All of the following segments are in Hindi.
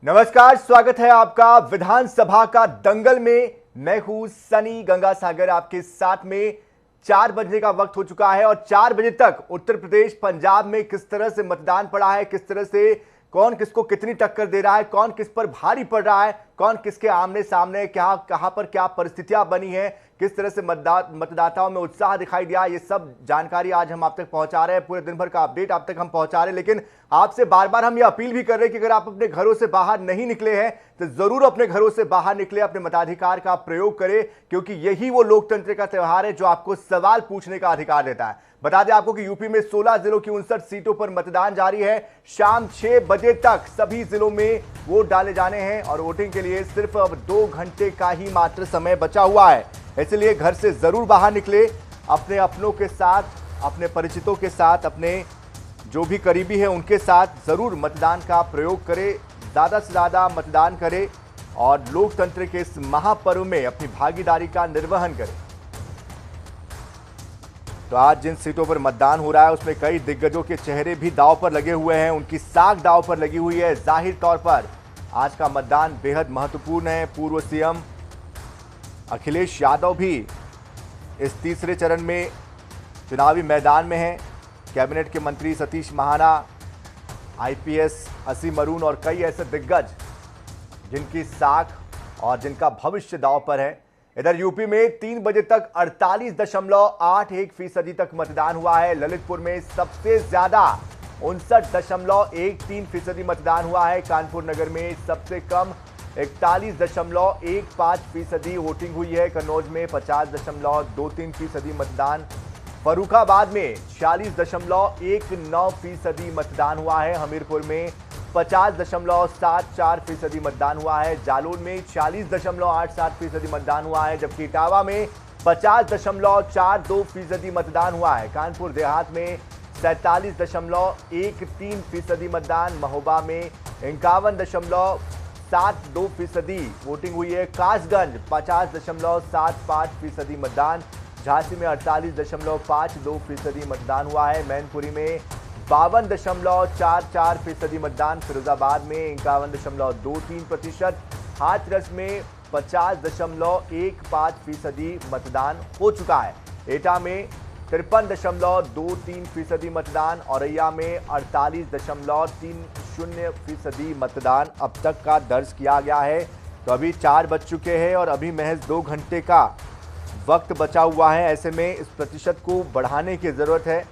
नमस्कार, स्वागत है आपका विधानसभा का दंगल में। मैं हूं सनी गंगासागर, आपके साथ में। 4 बजने का वक्त हो चुका है और 4 बजे तक उत्तर प्रदेश पंजाब में किस तरह से मतदान पड़ा है, किस तरह से कौन किसको कितनी टक्कर दे रहा है, कौन किस पर भारी पड़ रहा है, कौन किसके आमने सामने, क्या कहां पर क्या परिस्थितियां बनी है, किस तरह से मतदाताओं में उत्साह दिखाई दिया, ये सब जानकारी आज हम आप तक पहुंचा रहे हैं। पूरे दिन भर का अपडेट आप तक हम पहुंचा रहे हैं। लेकिन आपसे बार बार हम ये अपील भी कर रहे हैं कि अगर आप अपने घरों से बाहर नहीं निकले हैं तो जरूर अपने घरों से बाहर निकले, अपने मताधिकार का प्रयोग करें, क्योंकि यही वो लोकतंत्र का त्यौहार है जो आपको सवाल पूछने का अधिकार देता है। बता दें आपको कि यूपी में 16 जिलों की 59 सीटों पर मतदान जारी है। शाम 6 बजे तक सभी जिलों में वोट डाले जाने हैं और वोटिंग के लिए सिर्फ अब 2 घंटे का ही मात्र समय बचा हुआ है। इसलिए घर से जरूर बाहर निकले, अपने अपनों के साथ, अपने परिचितों के साथ, अपने जो भी करीबी है उनके साथ जरूर मतदान का प्रयोग करें, ज्यादा से ज्यादा मतदान करें और लोकतंत्र के इस महापर्व में अपनी भागीदारी का निर्वहन करें। तो आज जिन सीटों पर मतदान हो रहा है उसमें कई दिग्गजों के चेहरे भी दांव पर लगे हुए हैं, उनकी साख दांव पर लगी हुई है। जाहिर तौर पर आज का मतदान बेहद महत्वपूर्ण है। पूर्व सीएम अखिलेश यादव भी इस तीसरे चरण में चुनावी मैदान में हैं। कैबिनेट के मंत्री सतीश महाना, आईपीएस असीम अरुण और कई ऐसे दिग्गज जिनकी साख और जिनका भविष्य दांव पर है। इधर यूपी में 3 बजे तक 48.81% तक मतदान हुआ है। ललितपुर में सबसे ज्यादा 59.13% मतदान हुआ है। कानपुर नगर में सबसे कम 41.15% वोटिंग हुई है। कन्नौज में 50.23% मतदान। फर्रुखाबाद में 46.19% मतदान हुआ है। हमीरपुर में 50.74% मतदान हुआ है। जालौन में 40.87% मतदान हुआ है, जबकि इटावा में 50.42% मतदान हुआ है। कानपुर देहात में 47.13% मतदान। महोबा में 51.72% वोटिंग हुई है। कासगंज 50.75% मतदान। झांसी में 48.52% मतदान हुआ है। मैनपुरी में 52.44% मतदान। फिरोजाबाद में 51.23%। हाथरस में 50.15% मतदान हो चुका है। एटा में 53.23% मतदान। औरैया में 48.30% मतदान अब तक का दर्ज किया गया है। तो अभी 4 बज चुके हैं और अभी महज 2 घंटे का वक्त बचा हुआ है। ऐसे में इस प्रतिशत को बढ़ाने की जरूरत है।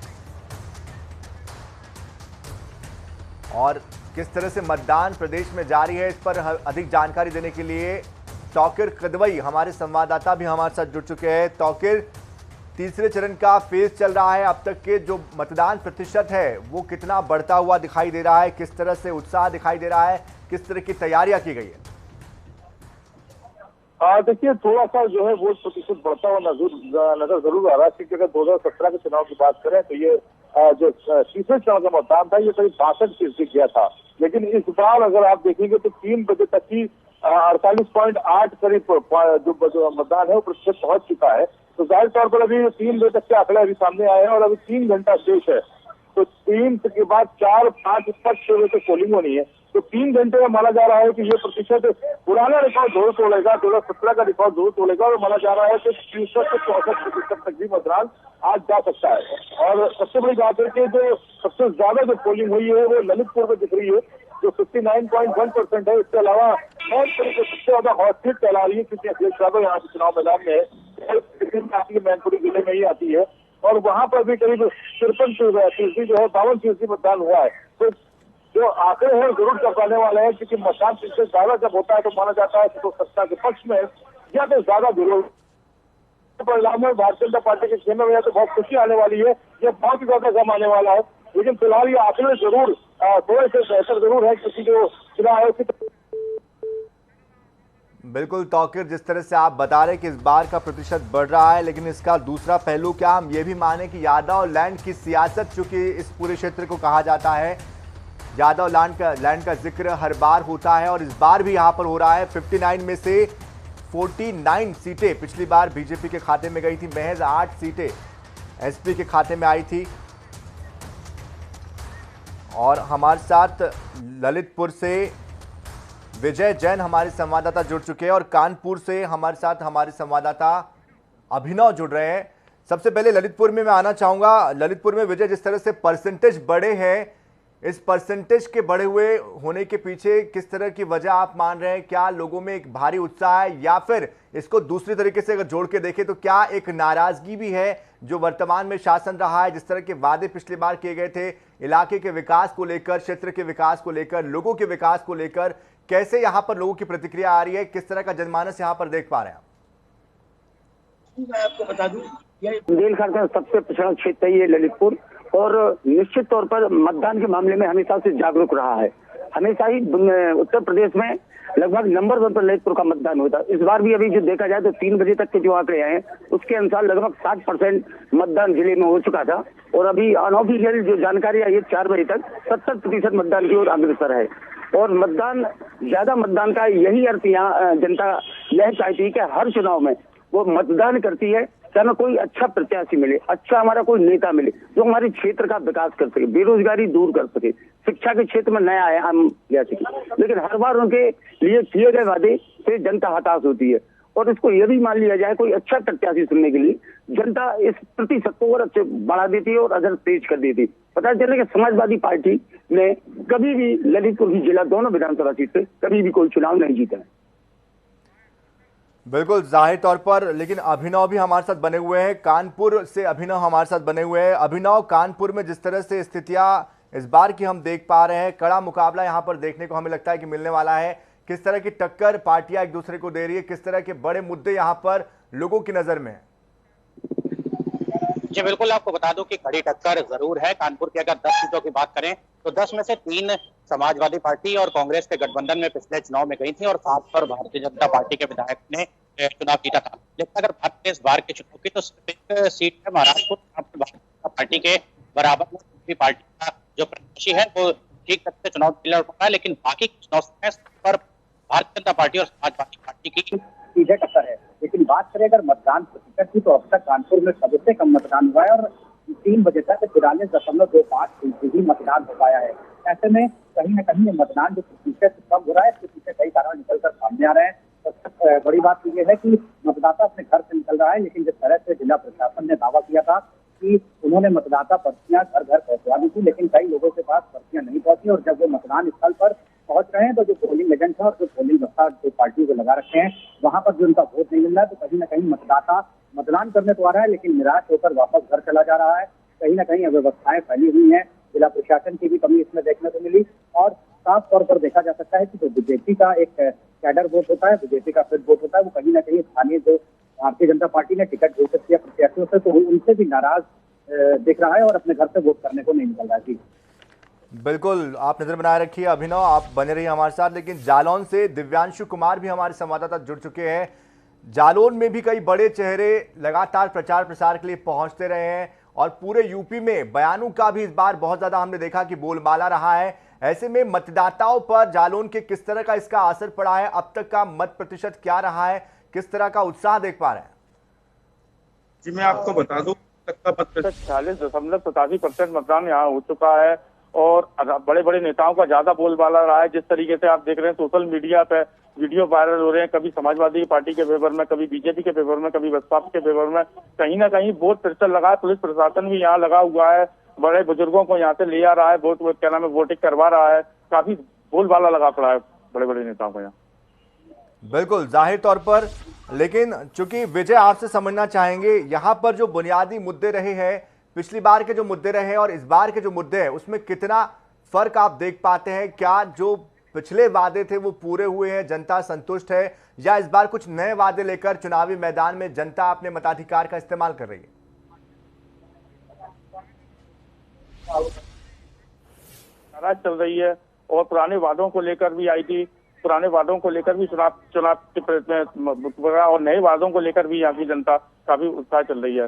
और किस तरह से मतदान प्रदेश में जारी है, इस पर अधिक जानकारी देने के लिए तौकीर कदवई हमारे संवाददाता भी हमारे साथ जुड़ चुके हैं। तौकीर, तीसरे चरण का फेज चल रहा है, अब तक के जो मतदान प्रतिशत है वो कितना बढ़ता हुआ दिखाई दे रहा है, किस तरह से उत्साह दिखाई दे रहा है, किस तरह की तैयारियां की गई है? देखिए, थोड़ा सा जो है वोट प्रतिशत बढ़ता हुआ नजर जरूर आ रहा है, क्योंकि अगर 2017 के चुनाव की बात करें तो ये जो तीसरे चरण का मतदान था ये करीब 62% गया था। लेकिन इस बार अगर आप देखेंगे तो 3 बजे तक ही 48.8 करीब जो मतदान है वो प्रतिशत पहुंच चुका है। तो जाहिर तौर पर अभी 3 बजे तक के आंकड़े अभी सामने आए हैं और अभी 3 घंटा शेष है। तो 3 के बाद 4-5 बजे तक पोलिंग होनी है। तो 3 घंटे में माना जा रहा है कि ये प्रतिशत पुराना रिकॉर्ड जरूर तोड़ेगा, 2017 का रिकॉर्ड जरूर तोड़ेगा और माना जा रहा है कि 63 से 64% तक भी मतदान आज जा सकता है। और सबसे बड़ी बात है कि जो सबसे ज्यादा जो पोलिंग हुई है वो ललितपुर में दिख रही है, जो 59.1% है। इसके अलावा और सबसे ज्यादा हॉट सीट कहला रही है, क्योंकि अखिलेश यादव यहाँ के चुनाव मैदान में है, मैनपुरी जिले में ही आती है और वहां पर भी करीब 53% जो है 52% मतदान हुआ है। तो जो आंकड़े हैं जरूर चौंकाने वाले हैं, क्योंकि मतदान प्रतिशत ज्यादा जब होता है तो माना जाता है कि तो सत्ता के पक्ष में या तो ज्यादा विरोध परिणाम में भारतीय जनता पार्टी के खेमे में तो बहुत खुशी आने वाली है, यह बहुत ही ज्यादा कम आने वाला है। लेकिन फिलहाल ये आंकड़े जरूर थोड़े से बेहतर जरूर है, क्योंकि जो चुनाव है बिल्कुल तौकीर, जिस तरह से आप बता रहे हैं कि इस बार का प्रतिशत बढ़ रहा है, लेकिन इसका दूसरा पहलू क्या हम ये भी माने कि यादव लैंड की सियासत, चूंकि इस पूरे क्षेत्र को कहा जाता है यादव लैंड का जिक्र हर बार होता है और इस बार भी यहां पर हो रहा है। 59 में से 49 सीटें पिछली बार बीजेपी के खाते में गई थी, महज 8 सीटें एसपी के खाते में आई थी। और हमारे साथ ललितपुर से विजय जैन हमारे संवाददाता जुड़ चुके हैं और कानपुर से हमारे साथ हमारे संवाददाता अभिनव जुड़ रहे हैं। सबसे पहले ललितपुर में मैं आना चाहूंगा। ललितपुर में विजय, जिस तरह से परसेंटेज बढ़े हैं, इस परसेंटेज के बढ़े हुए होने के पीछे किस तरह की वजह आप मान रहे हैं? क्या लोगों में एक भारी उत्साह है, या फिर इसको दूसरी तरीके से अगर जोड़ के देखें तो क्या एक नाराजगी भी है जो वर्तमान में शासन रहा है, जिस तरह के वादे पिछली बार किए गए थे इलाके के विकास को लेकर, क्षेत्र के विकास को लेकर, लोगों के विकास को लेकर, कैसे यहाँ पर लोगों की प्रतिक्रिया आ रही है? किस तरह का जनमानस यहाँ पर देख पा रहे हैं? मैं आपको बता दूं, बुंदेलखंड का सबसे पिछड़ा क्षेत्र है ये ललितपुर, और निश्चित तौर पर मतदान के मामले में हमेशा से जागरूक रहा है। हमेशा ही उत्तर प्रदेश में लगभग नंबर 1 पर ललितपुर का मतदान होता है। इस बार भी अभी जो देखा जाए तो 3 बजे तक के जो आंकड़े आए हैं उसके अनुसार लगभग 60% मतदान जिले में हो चुका था, और अभी अनऑफिशियल जो जानकारी आई है 4 बजे तक 70% मतदान की ओर अग्रसर है। और मतदान, ज्यादा मतदान का यही अर्थ यहाँ जनता यह चाहती है कि हर चुनाव में वो मतदान करती है कि हमें कोई अच्छा प्रत्याशी मिले, अच्छा हमारा कोई नेता मिले जो हमारे क्षेत्र का विकास कर सके, बेरोजगारी दूर कर सके, शिक्षा के क्षेत्र में नया आयाम ले सके। लेकिन हर बार उनके लिए किए गए वादे से जनता हताश होती है, और इसको यह भी मान लिया जाए कोई अच्छा प्रत्याशी चुनने के लिए जनता इस प्रतिशत को और अच्छे बढ़ा देती है और अगर तेज कर देती है। पता चले कि समाजवादी पार्टी ने कभी भी ललितपुर की जिला दोनों विधानसभा सीट पे कभी भी कोई चुनाव नहीं जीता है। बिल्कुल, जाहिर तौर पर। लेकिन अभिनव भी हमारे साथ बने हुए हैं, कानपुर से अभिनव हमारे साथ बने हुए हैं। अभिनव, कानपुर में जिस तरह से स्थितियां इस बार की हम देख पा रहे हैं, कड़ा मुकाबला यहां पर देखने को हमें लगता है कि मिलने वाला है। किस तरह की टक्कर पार्टियां एक दूसरे को दे रही है, किस तरह के बड़े मुद्दे यहां पर लोगों की नजर में है? जी बिल्कुल, आपको बता दूं कि कड़ी टक्कर जरूर है। कानपुर की अगर 10 सीटों की बात करें तो 10 में से 3 समाजवादी पार्टी और कांग्रेस के गठबंधन में पिछले चुनाव में गई थी, और 7 पर भारतीय जनता पार्टी के विधायक ने चुनाव जीता था। लेकिन अगर बात करें इस बार के चुनाव की तो सिर्फ एक सीट है महाराष्ट्र, भारतीय जनता पार्टी के बराबर में दूसरी पार्टी का जो प्रत्याशी है वो ठीक तरह से चुनाव लड़ पा रहा है, लेकिन बाकी चुनाव पर भारतीय जनता पार्टी और समाजवादी पार्टी की सीधे टक्कर है। लेकिन बात करें अगर मतदान प्रतिशत की तो अब तक कानपुर में सबसे कम मतदान हुआ है, और 3 बजे तक 43.25% ही मतदान हो पाया है। ऐसे में कहीं न कहीं मतदान जो प्रतिशत कम हो रहा है, इसके पीछे कई कारण निकलकर सामने आ रहे हैं। सबसे बड़ी बात तो ये है कि मतदाता अपने घर से निकल रहा है, लेकिन जिस तरह से जिला प्रशासन ने दावा किया था कि उन्होंने मतदाता पर्चियां घर घर पहुंचवा दी थी, लेकिन कई लोगों के पास पर्चियां नहीं पहुंची, और जब वो मतदान स्थल पर पहुंच रहे हैं तो जो पोलिंग एजेंट है और जो पोलिंग बस्ता जो पार्टियों को लगा रखे हैं वहां पर जो उनका वोट नहीं मिल रहा है, तो कहीं न कहीं मतदाता मतदान करने तो आ रहा है लेकिन निराश होकर वापस घर चला जा रहा है। कहीं न कहीं अव्यवस्थाएं फैली हुई हैं, जिला प्रशासन की भी कमी इसमें देखने को मिली, और साफ तौर पर देखा जा सकता है कि जो बीजेपी का एक कैडर वोट होता है, बीजेपी का फिट वोट होता है, वो कहीं न कहीं स्थानीय जो भारतीय जनता पार्टी ने टिकट घोषित किया प्रत्याशियों से, तो उनसे भी नाराज दिख रहा है और अपने घर से वोट करने को नहीं निकल रहा है। बिल्कुल, आप नजर बनाए रखिए अभिनव, आप बने रहिए हमारे साथ। लेकिन जालौन से दिव्यांशु कुमार भी हमारे संवाददाता जुड़ चुके हैं। जालौन में भी कई बड़े चेहरे लगातार प्रचार प्रसार के लिए पहुंचते रहे हैं, और पूरे यूपी में बयानों का भी इस बार बहुत ज्यादा हमने देखा कि बोलबाला रहा है। ऐसे में मतदाताओं पर जालौन के किस तरह का इसका असर पड़ा है, अब तक का मत प्रतिशत क्या रहा है, किस तरह का उत्साह देख पा रहे हैं? जी मैं आपको बता दूं, 46.87% मतदान यहाँ हो चुका है, और बड़े बड़े नेताओं का ज्यादा बोलबाला रहा है। जिस तरीके से आप देख रहे हैं सोशल मीडिया पे वीडियो वायरल हो रहे हैं, कभी समाजवादी पार्टी के फेवर में, कभी बीजेपी के फेवर में, कभी बसपा के फेवर में, कहीं ना कहीं वोट फिर लगा है। पुलिस प्रशासन भी यहाँ लगा हुआ है, बड़े बुजुर्गों को यहाँ से ले आ रहा है, वोटिंग करवा रहा है। काफी बोलबाला लगा पड़ा है बड़े बड़े नेताओं को यहाँ। बिल्कुल, जाहिर तौर पर। लेकिन चूंकि विजय आपसे समझना चाहेंगे, यहाँ पर जो बुनियादी मुद्दे रहे हैं, पिछली बार के जो मुद्दे रहे और इस बार के जो मुद्दे हैं, उसमें कितना फर्क आप देख पाते हैं? क्या जो पिछले वादे थे वो पूरे हुए हैं, जनता संतुष्ट है, या इस बार कुछ नए वादे लेकर चुनावी मैदान में जनता अपने मताधिकार का इस्तेमाल कर रही है? नाराज चल रही है, और पुराने वादों को लेकर भी आई थी, पुराने वादों को लेकर भी चुनाव के प्रयत्न, और नए वादों को लेकर भी यहाँ की जनता काफी उत्साह चल रही है।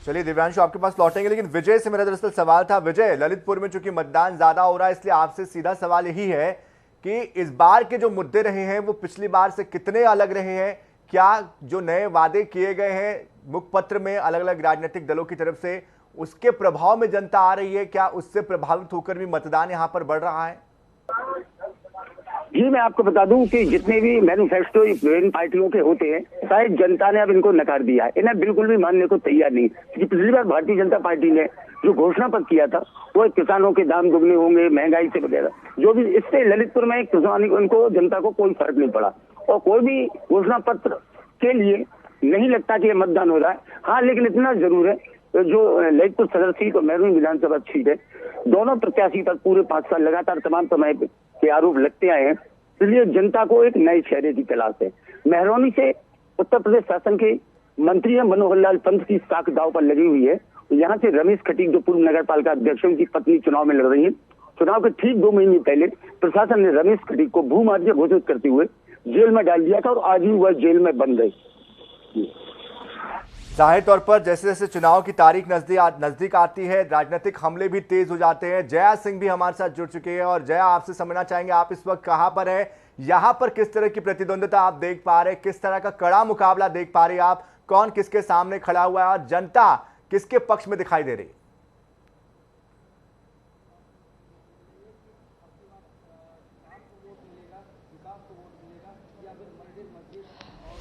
चलिए दिव्यांशु, आपके पास लौटेंगे, लेकिन विजय से मेरा दरअसल सवाल था। विजय, ललितपुर में चूंकि मतदान ज्यादा हो रहा है, इसलिए आपसे सीधा सवाल यही है कि इस बार के जो मुद्दे रहे हैं वो पिछली बार से कितने अलग रहे हैं? क्या जो नए वादे किए गए हैं मुखपत्र में अलग अलग राजनीतिक दलों की तरफ से, उसके प्रभाव में जनता आ रही है? क्या उससे प्रभावित होकर भी मतदान यहां पर बढ़ रहा है? जी मैं आपको बता दूं कि जितने भी मैनिफेस्टो विभिन्न पार्टियों के होते हैं, शायद जनता ने अब इनको नकार दिया है, इन्हें बिल्कुल भी मानने को तैयार नहीं। क्योंकि पिछली बार भारतीय जनता पार्टी ने जो घोषणा पत्र किया था वो किसानों के दाम दुगने होंगे, महंगाई से वगैरह जो भी, इससे ललितपुर में किसान उनको जनता को कोई फर्क नहीं पड़ा और कोई भी घोषणा पत्र के लिए नहीं लगता कि ये मतदान हो रहा है। हाँ, लेकिन इतना जरूर है, जो ललितपुर सदर सीट और महरून विधानसभा सीट है, दोनों प्रत्याशी पर पूरे 5 साल लगातार तमाम समय के आरोप लगते आए हैं, इसलिए जनता को एक नए चेहरे की तलाश है। महरौनी से उत्तर प्रदेश शासन के मंत्री है मनोहर लाल पंत की साख दाव पर लगी हुई है। यहाँ से रमेश खटीक जो पूर्व नगर पालिका अध्यक्ष की पत्नी चुनाव में लड़ रही है। चुनाव के ठीक 2 महीने पहले प्रशासन ने रमेश खटीक को भूमार्जी घोषित करते हुए जेल में डाल दिया था और आज ही वह जेल में बंद है। जाहिर तौर पर जैसे जैसे चुनाव की तारीख नजदीक आती है, राजनीतिक हमले भी तेज हो जाते हैं। जया सिंह भी हमारे साथ जुड़ चुके हैं और जया, आपसे समझना चाहेंगे आप इस वक्त कहां पर हैं, यहां पर किस तरह की प्रतिद्वंदिता आप देख पा रहे हैं, किस तरह का कड़ा मुकाबला देख पा रहे हैं आप, कौन किसके सामने खड़ा हुआ है और जनता किसके पक्ष में दिखाई दे रही है?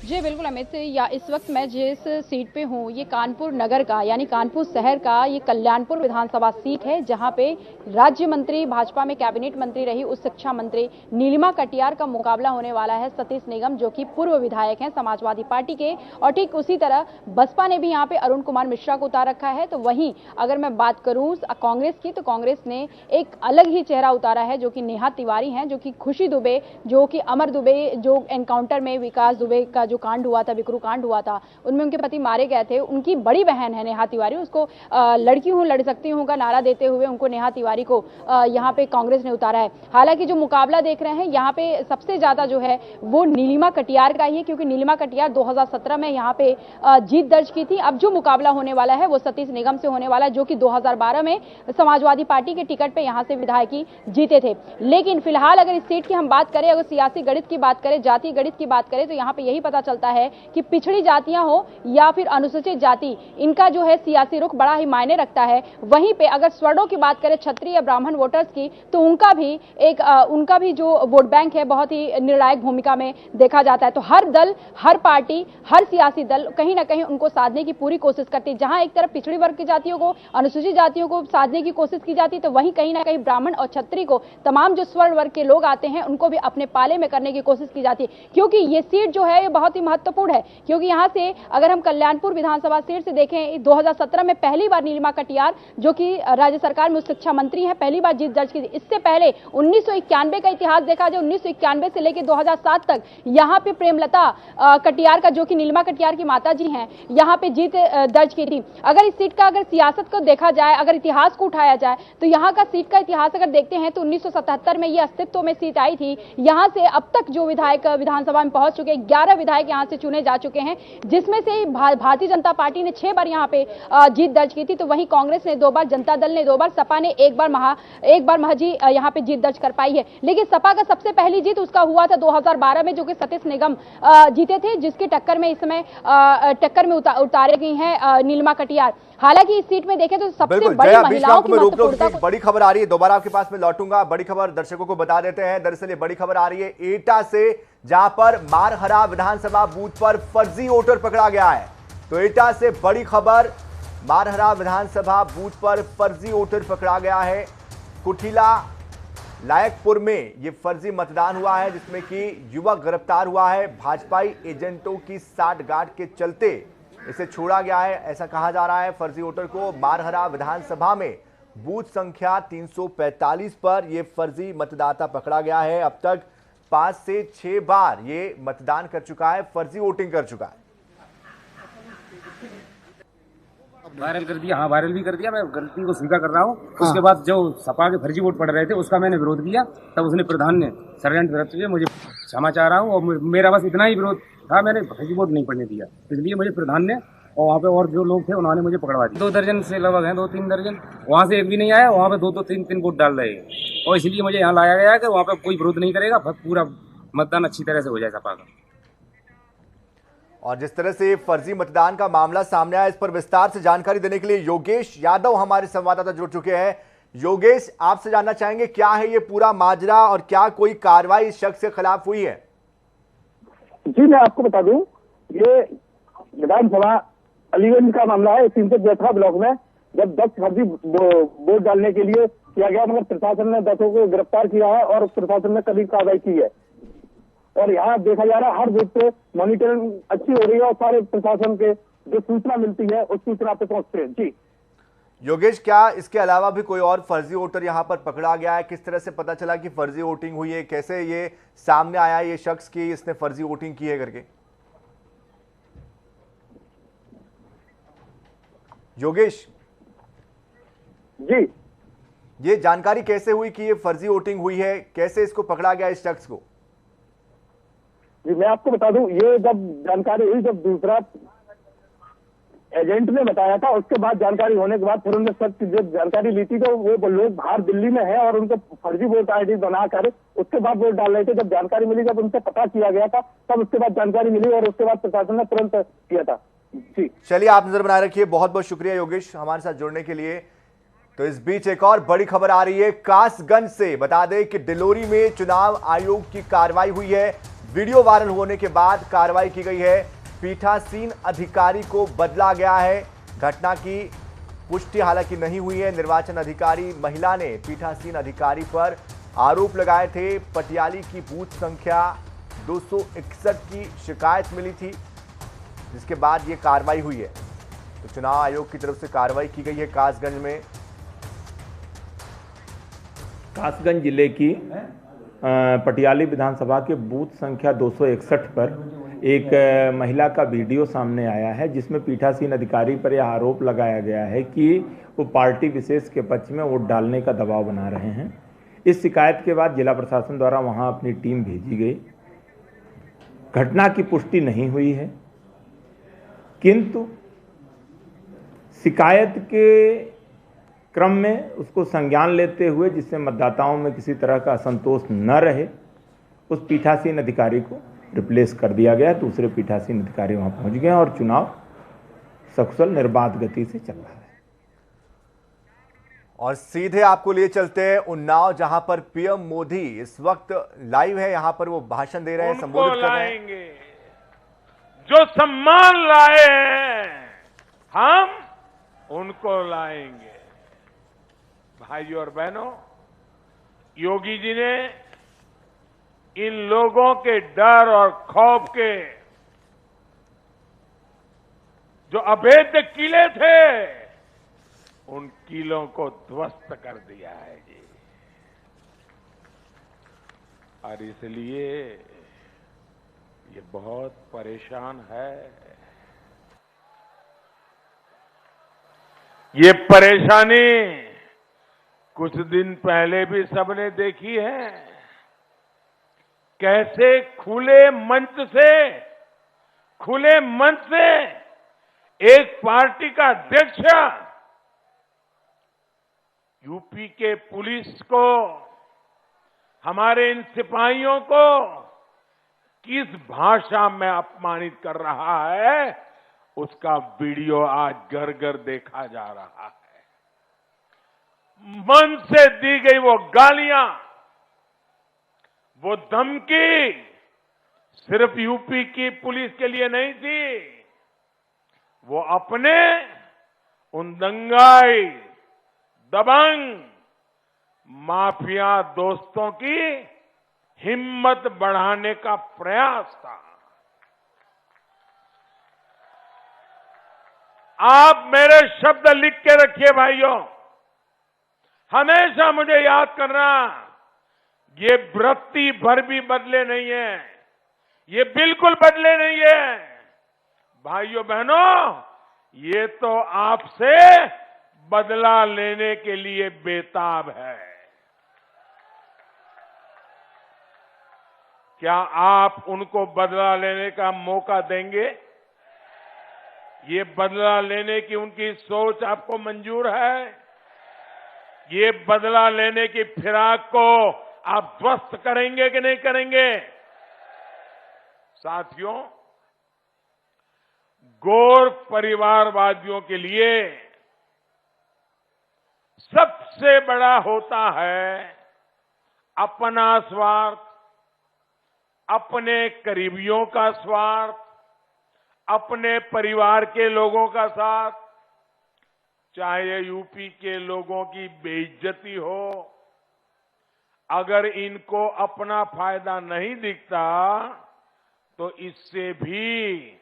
जी बिल्कुल अमित, या इस वक्त मैं जिस सीट पे हूँ ये कानपुर नगर का यानी कानपुर शहर का ये कल्याणपुर विधानसभा सीट है, जहाँ पे राज्य मंत्री भाजपा में कैबिनेट मंत्री रही उस शिक्षा मंत्री नीलिमा कटियार का मुकाबला होने वाला है सतीश निगम, जो कि पूर्व विधायक हैं समाजवादी पार्टी के। और ठीक उसी तरह बसपा ने भी यहाँ पे अरुण कुमार मिश्रा को उतार रखा है। तो वहीं अगर मैं बात करूँ कांग्रेस की, तो कांग्रेस ने एक अलग ही चेहरा उतारा है, जो कि नेहा तिवारी हैं, जो कि खुशी दुबे, जो कि अमर दुबे, जो एनकाउंटर में विकास दुबे का जो कांड हुआ था, विक्रू कांड हुआ था, उनमें उनके पति मारे गए थे, उनकी बड़ी बहन है नेहा तिवारी। उसको लड़की हूं लड़ सकती हूं का नारा देते हुए उनको नेहा तिवारी को यहाँ पे कांग्रेस ने उतारा है। हालांकि जो मुकाबला देख रहे हैं यहाँ पे सबसे ज्यादा जो है वो नीलिमा कटियार का ही है, क्योंकि नीलिमा कटियार 2017 में यहाँ पे जीत दर्ज की थी। अब जो मुकाबला होने वाला है वो सतीश निगम से होने वाला है, जो कि 2012 में समाजवादी पार्टी के टिकट पे यहाँ से विधायकी जीते थे। लेकिन फिलहाल अगर इस सीट की हम बात करें, अगर सियासी गणित की बात करें, जाति गणित की बात करें, तो यहाँ पे यही पता चलता है कि पिछड़ी जातियां हो या फिर अनुसूचित जाति, इनका जो है सियासी रुख बड़ा ही मायने रखता है। वहीं पे अगर स्वर्णों की बात करें, क्षत्रिय या ब्राह्मण वोटर्स की, तो उनका भी जो वोट बैंक है बहुत ही निर्णायक भूमिका में देखा जाता है। तो हर दल, हर पार्टी, हर सियासी दल कहीं ना कहीं उनको साधने की पूरी कोशिश करती है। जहां एक तरफ पिछड़ी वर्ग की जातियों को, अनुसूचित जातियों को साधने की कोशिश की जाती है, तो वहीं कहीं ना कहीं ब्राह्मण और क्षत्रिय को, तमाम जो स्वर्ण वर्ग के लोग आते हैं, उनको भी अपने पाले में करने की कोशिश की जाती है। क्योंकि ये सीट जो है ये बहुत ही महत्वपूर्ण है, क्योंकि यहां से अगर हम कल्याणपुर विधानसभा सीट से देखें, 2017 में पहली बार नीलिमा कटियार, जो कि राज्य सरकार में उच्च शिक्षा मंत्री हैं, पहली बार जीत दर्ज की थी। इससे पहले 1991 का इतिहास देखा जाए, 1991 से लेकर 2007 तक यहां पे प्रेमलता कटियार का, जो कि नीलिमा कटियार की माता जी हैं, यहां पे जीत दर्ज की थी। अगर इस सीट का अगर सियासत को देखा जाए, अगर इतिहास को उठाया जाए, तो यहाँ का सीट का इतिहास अगर देखते हैं तो 1977 में ये अस्तित्व में सीट आई थी। यहाँ से अब तक जो विधायक विधानसभा में पहुंच चुके, 11 विधायक यहाँ से चुने जा चुके हैं, जिसमें से भारतीय जनता पार्टी ने 6 बार यहाँ पे जीत दर्ज की थी। तो वहीं कांग्रेस ने 2 बार, जनता दल ने 2 बार, सपा ने एक बार महज ही यहाँ पे जीत दर्ज कर पाई है। लेकिन सपा का सबसे पहली जीत उसका हुआ था 2012 में, जो कि सतीश निगम जीते थे, जिसकी टक्कर में इस समय उतारे गई हैं नीलिमा कटियार। हालांकि इस सीट में देखें तो सबसे बड़ी महिलाओं की महत्वपूर्णता, बड़ी खबर आ रही है, दोबारा आपके पास में लौटूंगा। बड़ी खबर दर्शकों को बता देते हैं। दरअसल ये बड़ी खबर आ रही है एटा से, जहां पर मारहरा विधानसभा बूथ पर फर्जी वोटर पकड़ा गया है। तो एटा से बड़ी खबर, मारहरा विधानसभा बूथ पर फर्जी वोटर पकड़ा गया है। कुठिला लायकपुर में ये फर्जी मतदान हुआ है, जिसमें कि युवक गिरफ्तार हुआ है। भाजपाई एजेंटों की साठगांठ के चलते इसे छोड़ा गया है, ऐसा कहा जा रहा है। फर्जी वोटर को मारहरा विधानसभा में बूथ संख्या 345 पर यह फर्जी मतदाता पकड़ा गया है। अब तक 5 से 6 बार ये मतदान कर चुका है, फर्जी वोटिंग कर चुका है। वायरल कर दिया, हाँ वायरल भी कर दिया, मैं गलती को स्वीकार कर रहा हूँ। उसके बाद जो सपा के फर्जी वोट पड़ रहे थे उसका मैंने विरोध किया, तब उसने प्रधान ने सर्वेंट तरफ से मुझे क्षमा चाह रहा हूँ, और मेरा बस इतना ही विरोध था, मैंने फर्जी वोट नहीं पड़ने दिया, इसलिए मुझे प्रधान ने और वहाँ पे और जो लोग थे उन्होंने मुझे पकड़वा दिया। 2 दर्जन से लगभग हैं, 2-3 दर्जन, वहाँ से एक भी नहीं आया, वहाँ पे 2-3 वोट डाल रहे हैं, और इसलिए मुझे यहाँ लाया गया है कि वहाँ पे कोई विरोध नहीं करेगा, पूरा मतदान अच्छी तरह से हो जाए सपा का। और जिस तरह से फर्जी मतदान का मामला सामने आया, इस पर विस्तार से जानकारी देने के लिए योगेश यादव हमारे संवाददाता जुड़ चुके हैं। योगेश, आपसे जानना चाहेंगे क्या है ये पूरा माजरा और क्या कोई कार्रवाई इस शख्स के खिलाफ हुई है? जी मैं आपको बता दूं, ये विधानसभा अलीगंज का मामला है। 302 ब्लॉक में जब 10 फर्जी वोट डालने के लिए किया गया, मगर प्रशासन ने 10 को गिरफ्तार किया है और प्रशासन ने कभी कार्रवाई की है। और यहाँ देखा जा रहा है हर बूथ पे मॉनिटरिंग अच्छी हो रही है और सारे प्रशासन के जो सूचना मिलती है उस सूचना पे पहुंचते हैं। जी योगेश, क्या इसके अलावा भी कोई और फर्जी वोटर यहां पर पकड़ा गया है? किस तरह से पता चला कि फर्जी वोटिंग हुई है? कैसे ये सामने आया ये शख्स की इसने फर्जी वोटिंग की है करके? योगेश जी ये जानकारी कैसे हुई कि ये फर्जी वोटिंग हुई है? कैसे इसको पकड़ा गया इस शख्स को? जी मैं आपको बता दूं, ये जब जानकारी हुई, जब दूसरा एजेंट ने बताया था, उसके बाद जानकारी होने के बाद फिर उन्होंने सब जब जानकारी ली थी तो वो लोग बाहर दिल्ली में है और उनको फर्जी वोट आईडी बनाकर उसके बाद वोट डाल रहे थे। जब जानकारी मिली, जब उनसे पता किया गया था, तब उसके बाद जानकारी मिली और उसके बाद प्रशासन ने तुरंत किया था। जी चलिए, आप नजर बनाए रखिए। बहुत बहुत शुक्रिया योगेश हमारे साथ जुड़ने के लिए। तो इस बीच एक और बड़ी खबर आ रही है कासगंज से। बता दें कि डिलोरी में चुनाव आयोग की कार्रवाई हुई है। वीडियो वायरल होने के बाद कार्रवाई की गई है। पीठासीन अधिकारी को बदला गया है। घटना की पुष्टि हालांकि नहीं हुई है। निर्वाचन अधिकारी महिला ने पीठासीन अधिकारी पर आरोप लगाए थे। पटियाली की बूथ संख्या 261 की शिकायत मिली थी, जिसके बाद ये कार्रवाई हुई है। तो चुनाव आयोग की तरफ से कार्रवाई की गई है कासगंज में। कासगंज जिले की पटियाली विधानसभा के बूथ संख्या 261 पर एक महिला का वीडियो सामने आया है, जिसमें पीठासीन अधिकारी पर यह आरोप लगाया गया है कि वो पार्टी विशेष के पक्ष में वोट डालने का दबाव बना रहे हैं। इस शिकायत के बाद जिला प्रशासन द्वारा वहां अपनी टीम भेजी गई। घटना की पुष्टि नहीं हुई है, किंतु शिकायत के क्रम में उसको संज्ञान लेते हुए, जिससे मतदाताओं में किसी तरह का असंतोष न रहे, उस पीठासीन अधिकारी को रिप्लेस कर दिया गया। दूसरे पीठासीन अधिकारी वहां पहुंच गए और चुनाव सकुशल निर्बाध गति से चल रहा है। और सीधे आपको लिए चलते हैं उन्नाव, जहां पर पीएम मोदी इस वक्त लाइव है। यहां पर वो भाषण दे रहे हैं, संबोधित कर रहे हैं। जो सम्मान लाए हैं हम उनको लाएंगे। भाइयों और बहनों, योगी जी ने इन लोगों के डर और खौफ के जो अभेद किले थे, उन किलों को ध्वस्त कर दिया है जी। और इसलिए ये बहुत परेशान है। ये परेशानी कुछ दिन पहले भी सबने देखी है। कैसे खुले मंच से एक पार्टी का अध्यक्ष यूपी के पुलिस को, हमारे इन सिपाहियों को किस भाषा में अपमानित कर रहा है, उसका वीडियो आज घर घर देखा जा रहा है। मन से दी गई वो गालियां, वो धमकी सिर्फ यूपी की पुलिस के लिए नहीं थी, वो अपने उन दंगाई, दबंग, माफिया दोस्तों की हिम्मत बढ़ाने का प्रयास था। आप मेरे शब्द लिख के रखिए भाइयों, हमेशा मुझे याद करना, ये वृत्ति भर भी बदले नहीं है, ये बिल्कुल बदले नहीं है। भाइयों बहनों, ये तो आपसे बदला लेने के लिए बेताब है। क्या आप उनको बदला लेने का मौका देंगे? ये बदला लेने की उनकी सोच आपको मंजूर है? ये बदला लेने की फिराक को आप ध्वस्त करेंगे कि नहीं करेंगे? साथियों, गोर परिवारवादियों के लिए सबसे बड़ा होता है अपना स्वार्थ, अपने करीबियों का स्वार्थ, अपने परिवार के लोगों का साथ, चाहे यूपी के लोगों की बेइज्जती हो, अगर इनको अपना फायदा नहीं दिखता तो इससे भी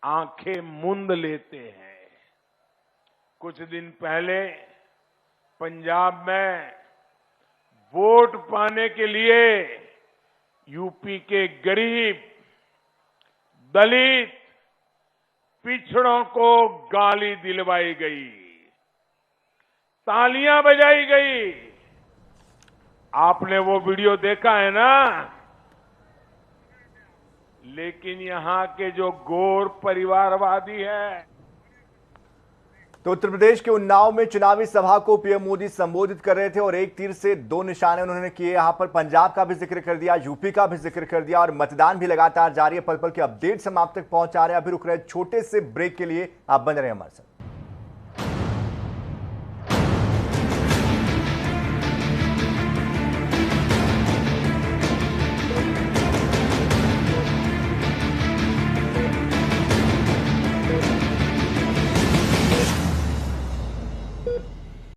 आंखें मूंद लेते हैं। कुछ दिन पहले पंजाब में वोट पाने के लिए यूपी के गरीब, दलित, पिछड़ों को गाली दिलवाई गई, तालियां बजाई गई। आपने वो वीडियो देखा है ना? लेकिन यहां के जो गोर परिवारवादी है। तो उत्तर प्रदेश के उन्नाव में चुनावी सभा को पीएम मोदी संबोधित कर रहे थे और एक तीर से दो निशाने उन्होंने किए। यहां पर पंजाब का भी जिक्र कर दिया, यूपी का भी जिक्र कर दिया और मतदान भी लगातार जारी है। पल पल के अपडेट समाप्त तक पहुंचा रहे हैं। अभी रुक रहे छोटे से ब्रेक के लिए, आप बने रहे हमारे साथ।